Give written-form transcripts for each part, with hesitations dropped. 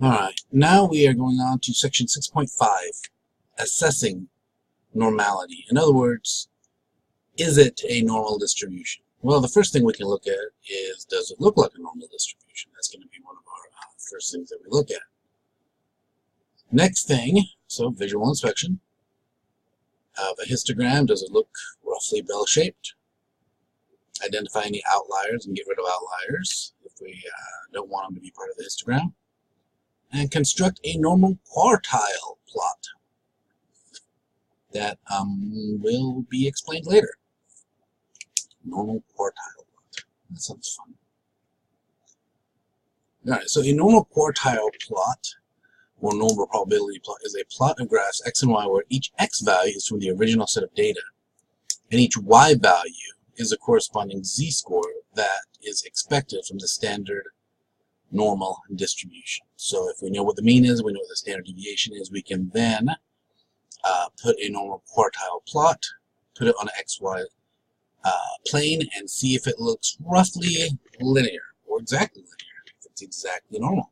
Alright, now we are going on to section 6.5, assessing normality. In other words, is it a normal distribution? Well, the first thing we can look at is, does it look like a normal distribution? That's going to be one of our first things that we look at. Next thing, so visual inspection of a histogram. Does it look roughly bell-shaped? Identify any outliers and get rid of outliers if we don't want them to be part of the histogram. And construct a normal quartile plot that will be explained later. Normal quartile plot. That sounds fun. Alright, so a normal quartile plot, or normal probability plot, is a plot of graphs x and y where each x value is from the original set of data, and each y value is a corresponding z-score that is expected from the standard normal distribution. So if we know what the mean is, we know what the standard deviation is, we can then put a normal quartile plot, put it on an xy plane, and see if it looks roughly linear or exactly linear, if it's exactly normal.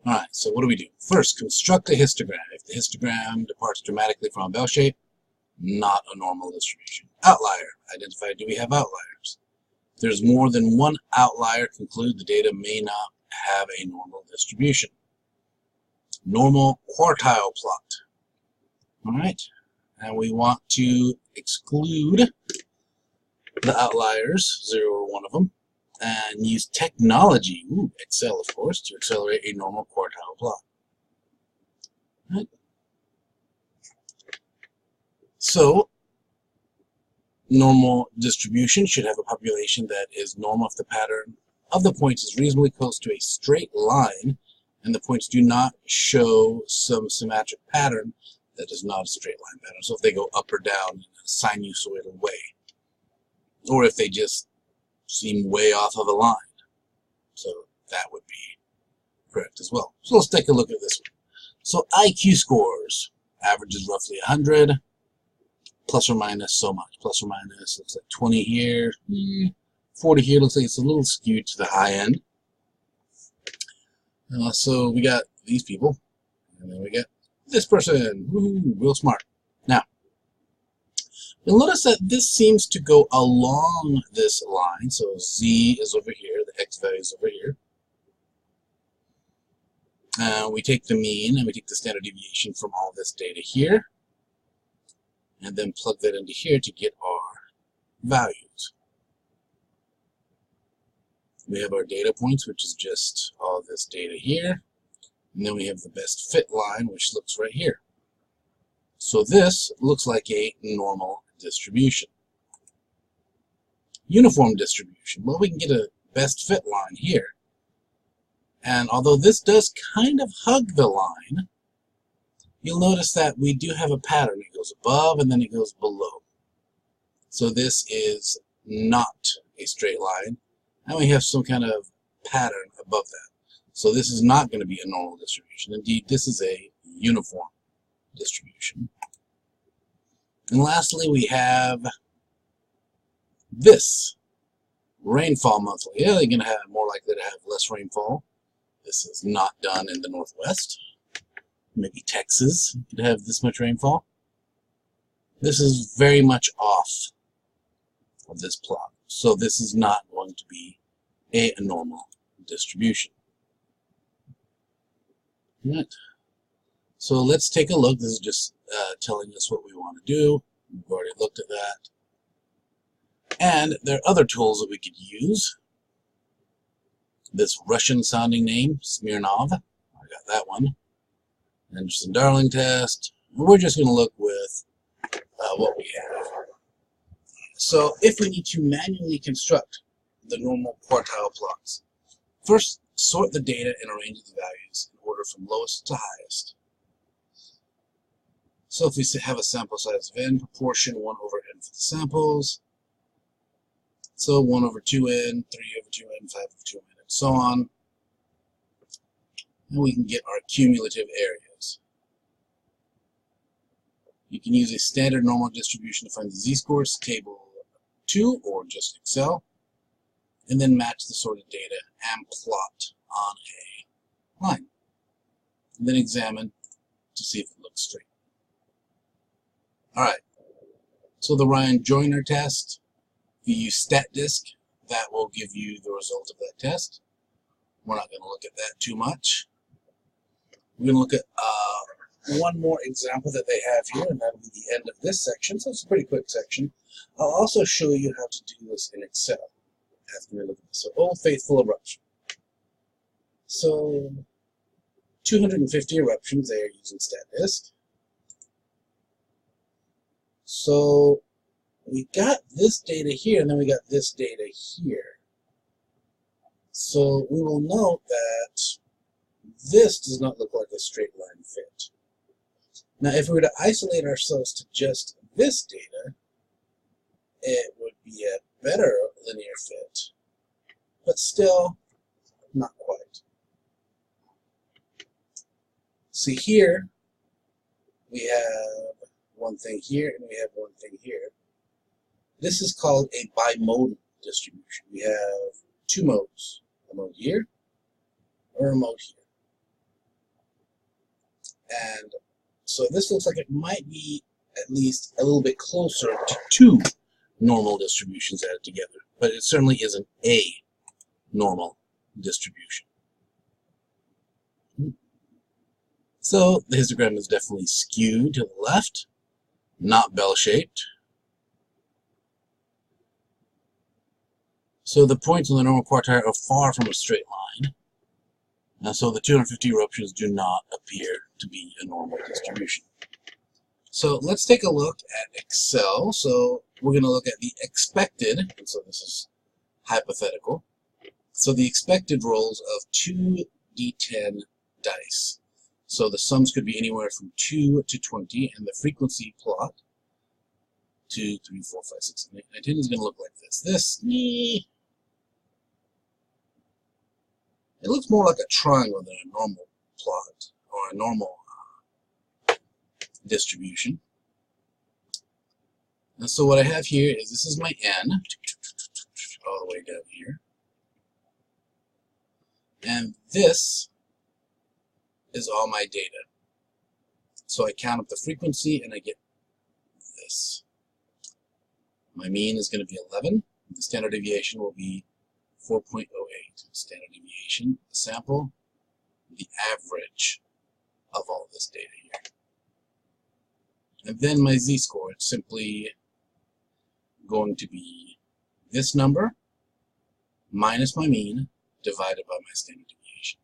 Alright, so what do we do? First, construct a histogram. If the histogram departs dramatically from a bell shape, not a normal distribution. Outlier. Identify, do we have outliers? If there's more than one outlier, conclude the data may not have a normal distribution. Normal quartile plot. Alright, and we want to exclude the outliers, 0 or 1 of them, and use technology, Excel of course, to accelerate a normal quartile plot. Right. So, normal distribution should have a population that is normal if the pattern of the points is reasonably close to a straight line and the points do not show some symmetric pattern that is not a straight line pattern. So if they go up or down in a sinusoidal way, or if they just seem way off of a line. So that would be correct as well. So let's take a look at this one. So IQ scores, average is roughly 100, plus or minus so much. Plus or minus, looks like 20 here, 40 here, looks like it's a little skewed to the high end. So we got these people, and then we get this person, real smart. Now, you'll notice that this seems to go along this line. So Z is over here, the X value is over here. We take the mean and we take the standard deviation from all this data here, and then plug that into here to get our values. We have our data points, which is just all this data here. And then we have the best fit line, which looks right here. So this looks like a normal distribution. Uniform distribution. Well, we can get a best fit line here. And although this does kind of hug the line, you'll notice that we do have a pattern. It goes above and then it goes below. So this is not a straight line. And we have some kind of pattern above that. So this is not going to be a normal distribution. Indeed, this is a uniform distribution. And lastly, we have this rainfall monthly. Yeah, they're going to have more likely to have less rainfall. This is not done in the Northwest. Maybe Texas could have this much rainfall. This is very much off of this plot. So this is not going to be a normal distribution. Right. So let's take a look. This is just telling us what we want to do. We've already looked at that. And there are other tools that we could use. This Russian sounding name, Smirnov. I got that one. Anderson-Darling test. We're just going to look with what we have. So if we need to manually construct the normal quartile plots, first sort the data and arrange the values in order from lowest to highest. So if we have a sample size of n, proportion 1 over n for the samples. So 1 over 2n, 3 over 2n, 5 over 2n, and so on. And we can get our cumulative areas. You can use a standard normal distribution to find the z-scores, table 2 or just Excel, and then match the sorted data and plot on a line. And then examine to see if it looks straight. Alright, so the Ryan Joyner test, if you use StatDisk, that will give you the result of that test. We're not going to look at that too much. We're going to look at one more example that they have here, and that'll be the end of this section, so it's a pretty quick section. I'll also show you how to do this in Excel after we look at this. So, Old Faithful eruption. So, 250 eruptions, they are using StatDisk. So, we got this data here, and then we got this data here. So, we will note that this does not look like a straight line fit. Now, if we were to isolate ourselves to just this data, it would be a better linear fit, but still not quite. See here, we have one thing here and we have one thing here. This is called a bimodal distribution. We have two modes, a mode here or a mode here. And so this looks like it might be at least a little bit closer to two normal distributions added together, but it certainly isn't a normal distribution. So the histogram is definitely skewed to the left, not bell-shaped. So the points on the normal quartile are far from a straight line. And so the 250 eruptions do not appear to be a normal distribution. So let's take a look at Excel. So we're going to look at the expected, and so this is hypothetical. So the expected rolls of 2d10 dice. So the sums could be anywhere from 2 to 20, and the frequency plot, 2, 3, 4, 5, 6, 7, 8, 9, 10 is going to look like this. It looks more like a triangle than a normal plot or a normal distribution. And so what I have here is this is my n all the way down here. And this is all my data. So I count up the frequency and I get this. My mean is going to be 11. The standard deviation will be 4.08. Standard deviation, the sample, the average of all this data here. And then my z-score, it's simply going to be this number minus my mean divided by my standard deviation.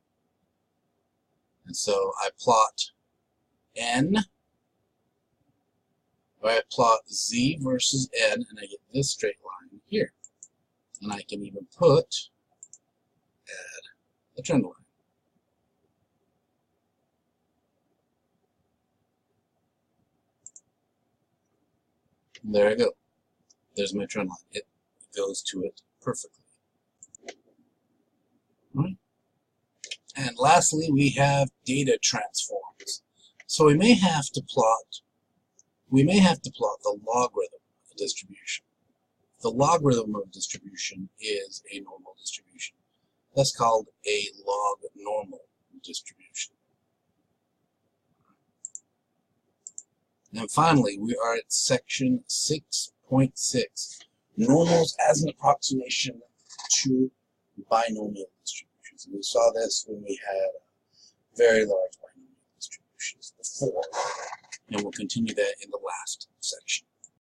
And so I plot n, or I plot z versus n, and I get this straight line here. And I can even add a trend line. And there I go. There's my trend line. It goes to it perfectly. All right. And lastly, we have data transforms. So we may have to plot the logarithm of a distribution. The logarithm of a distribution is a normal distribution. That's called a log normal distribution. And finally, we are at section 6.6, normals as an approximation to binomial distributions. And we saw this when we had very large binomial distributions before, and we'll continue that in the